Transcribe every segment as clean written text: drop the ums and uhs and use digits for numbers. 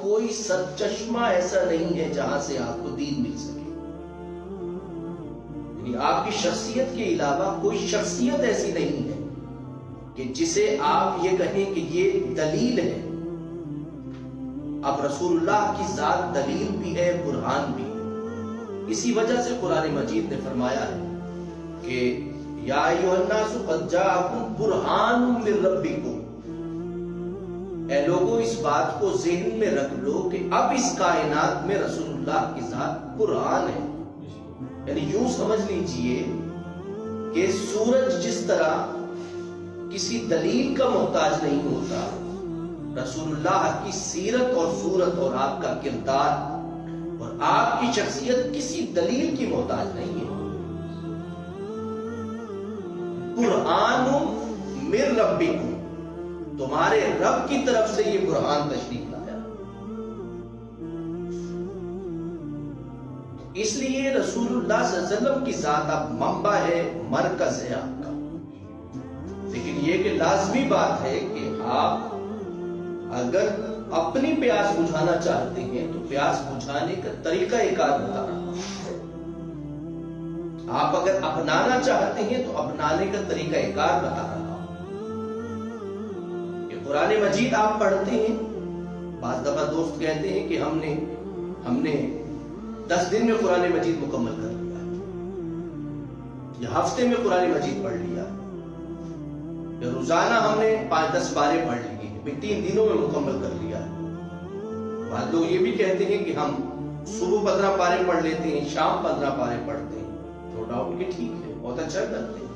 کوئی سرچشمہ ایسا نہیں ہے جہاں سے آپ کو دین مل سکے. یعنی آپ کی شخصیت کے علاوہ کوئی شخصیت ایسی نہیں ہے کہ جسے آپ یہ کہیں کہ یہ دلیل ہے. اب رسول اللہ کی ذات دلیل بھی ہے، برہان بھی ہے. اسی وجہ سے قرآن مجید نے فرمایا ہے کہ یا ایھا الناس قد جاءکم برہان من ربکم. اے لوگوں اس بات کو ذہن میں رکھ لو کہ اب اس کائنات میں رسول اللہ کی ذات برہان ہے. یعنی یوں سمجھ لیجئے کہ سورج جس طرح کسی دلیل کا محتاج نہیں ہوتا، رسول اللہ کی سیرت اور صورت اور آپ کا کردار اور آپ کی شخصیت کسی دلیل کی محتاج نہیں ہے. برہان من ربکم، تمہارے رب کی طرف سے یہ برہان تشریف لایا. اس لیے رسول اللہ صلی اللہ علیہ وسلم کی ذات اب منبع ہے، مرکز ہے آپ کا. لیکن یہ کہ لازمی بات ہے کہ آپ اگر اپنی پیاس بجھانا چاہتے ہیں تو پیاس بجھانے کا طریقہ کار بتا رہا ہوں. آپ اگر اپنانا چاہتے ہیں تو اپنانے کا طریقہ کار بتا رہا ہوں. کہ قرآن مجید آپ پڑھتے ہیں، بعض دفعہ دوست کہتے ہیں کہ ہم نے 10 دن میں قرآن مجید مکمل کر لیا ہے، یا ہفتے میں قرآن مجید پڑھ لیا، یا روزانہ ہم نے 5-10 پارے پڑھ لیے، 3 دنوں میں مکمل کر لیا ہے. بعض لوگ یہ بھی کہتے ہیں کہ ہم صبح 15 پارے پڑھ لیتے ہیں، شام 15 پارے پڑھتے ہیں. نو ڈاؤٹ کہ ٹھیک ہے، بہت اچھا کرتے ہیں،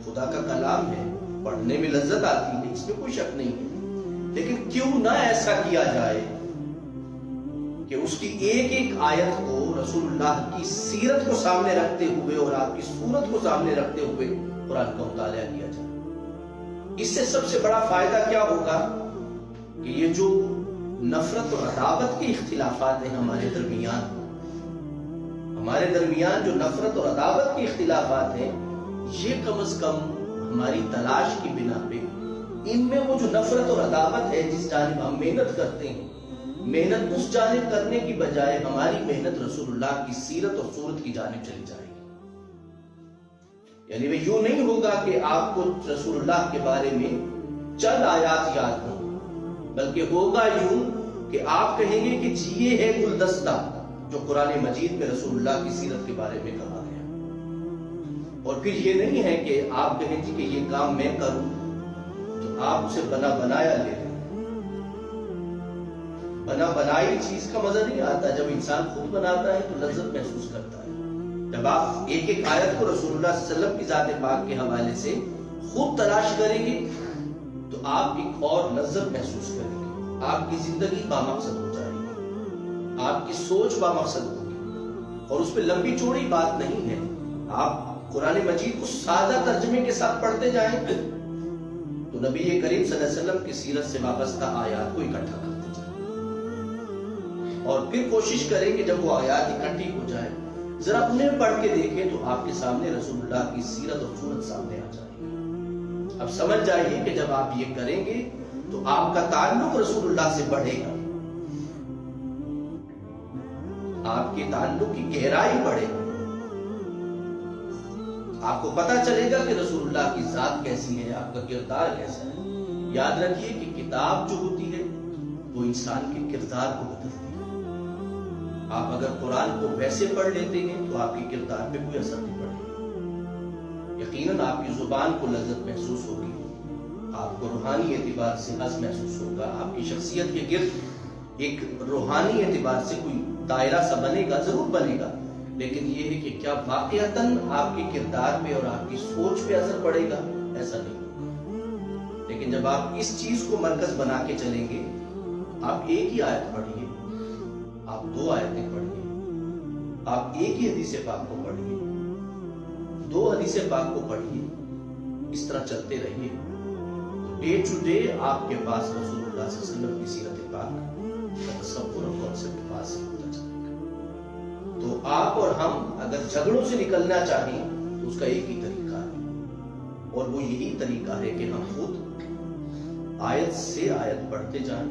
خدا کا کلام ہے، پڑھنے میں لذت آتی ہے، اس میں کوئی شک نہیں ہے. لیکن کیوں نہ ایسا کیا جائے کہ اس کی ایک ایک آیت کو رسول اللہ کی سیرت کو سامنے رکھتے ہوئے اور آپ کی صورت کو سامنے رکھتے ہوئے قرآن کا مطالعہ کیا جائے. اس سے سب سے بڑا فائدہ کیا ہوگا کہ یہ جو نفرت اور عداوت کے اختلافات ہیں ہمارے درمیان جو نفرت اور عداوت کے اختلافات ہیں، یہ کم از کم ہماری تلاش کی بنا پہ ان میں وہ جو نفرت اور عداوت ہے جس جانب ہم محنت کرتے ہیں، محنت اس جانب کرنے کی بجائے ہماری محنت رسول اللہ کی سیرت اور صورت کی جانب چلی جائے گی. یعنی وہ یوں نہیں ہوگا کہ آپ کو رسول اللہ کے بارے میں چند آیات یاد ہوں، بلکہ ہوگا یوں کہ آپ کہیں گے کہ جی یہ ہے گلدستہ جو قرآن مجید میں رسول اللہ کی سیرت کے بارے میں کہا گیا. اور پھر یہ نہیں ہے کہ آپ کہیں جی کہ یہ کام میں کروں تو آپ اسے بنا بنایا لے لیں. بنا بنائی چیز کا مزہ نہیں آتا. جب انسان خود بناتا ہے تو لذت محسوس کرتا ہے. جب آپ ایک ایک آیت کو رسول اللہ صلی اللہ علیہ وسلم کی ذات پاک کے حوالے سے خود تلاش کریں گے تو آپ ایک اور لذت محسوس کریں گے. آپ کی زندگی بامقصد ہو جائے گی، آپ کی سوچ بامقصد ہوگی. اور اس پہ لمبی چوڑی بات نہیں ہے. آپ قرآن مجید کو سادہ ترجمے کے ساتھ پڑھتے جائیں تو نبی کریم صلی اللہ علیہ وسلم کی سیرت سے وابستہ آیات کو اکٹھا کرتے جائیں، اور پھر کوشش کریں کہ جب وہ آیات اکٹھی ہو جائے ذرا انہیں پڑھ کے دیکھیں تو آپ کے سامنے رسول اللہ کی سیرت اور صورت سامنے آ جائے گی. اب سمجھ جائیے کہ جب آپ یہ کریں گے تو آپ کا تعلق رسول اللہ سے بڑھے گا، آپ کے تعلق کی گہرائی بڑھے گی. آپ کو پتا چلے گا کہ رسول اللہ کی ذات کیسی ہے، آپ کا کردار کیسا ہے. یاد رکھیے کہ کتاب جو ہوتی ہے وہ انسان کے کردار کو بدلتی ہے. آپ اگر قرآن کو ویسے پڑھ لیتے ہیں تو آپ کے کردار پہ کوئی اثر نہیں پڑے گا. یقیناً آپ کی زبان کو لذت محسوس ہوگی، آپ کو روحانی اعتبار سے حظ محسوس ہوگا، آپ کی شخصیت کے گرد ایک روحانی اعتبار سے کوئی دائرہ سا بنے گا، ضرور بنے گا. لیکن یہ ہے کہ کیا واقعتاً آپ کے کردار پہ اور آپ کی سوچ پہ اثر پڑے گا؟ ایسا نہیں. لیکن جب آپ اس چیز کو مرکز بنا کے چلیں گے، آپ ایک ہی آیت پڑھیے، آپ 2 آیتیں پڑھیے، آپ ایک ہی حدیث پاک کو پڑھیے، 2 حدیث پاک کو پڑھیے، اس طرح چلتے رہیے. ڈے ٹو ڈے آپ کے پاس رسول اللہ صلی اللہ علیہ وسلم کی سیرت پاک کا تصور اور کانسیپٹ پاس ہوتا چلے گا. تو آپ اور ہم اگر جھگڑوں سے نکلنا چاہیں تو اس کا ایک ہی طریقہ ہے، اور وہ یہی طریقہ ہے کہ ہم خود آیت سے آیت پڑھتے جائیں،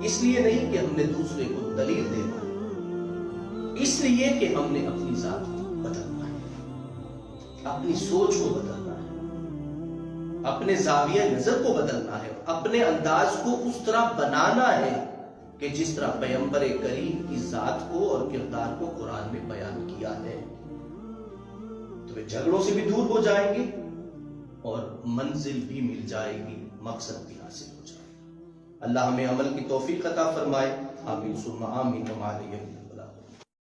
اس لیے نہیں کہ ہم نے دوسرے کو دلیل دینا ہے، اس لیے کہ ہم نے اپنی ذات کو بدلنا ہے، اپنی سوچ کو بدلنا ہے، اپنے زاویہ نظر کو بدلنا ہے، اپنے انداز کو اس طرح بنانا ہے کہ جس طرح پیغمبر کریم کی ذات کو اور کردار کو قرآن میں بیان کیا ہے۔ تو وہ جھگڑوں سے بھی دور ہو جائیں گے اور منزل بھی مل جائے گی، مقصد بھی حاصل ہو جائے گا۔ اللہ ہمیں عمل کی توفیق عطا فرمائے، آمین ثم آمین۔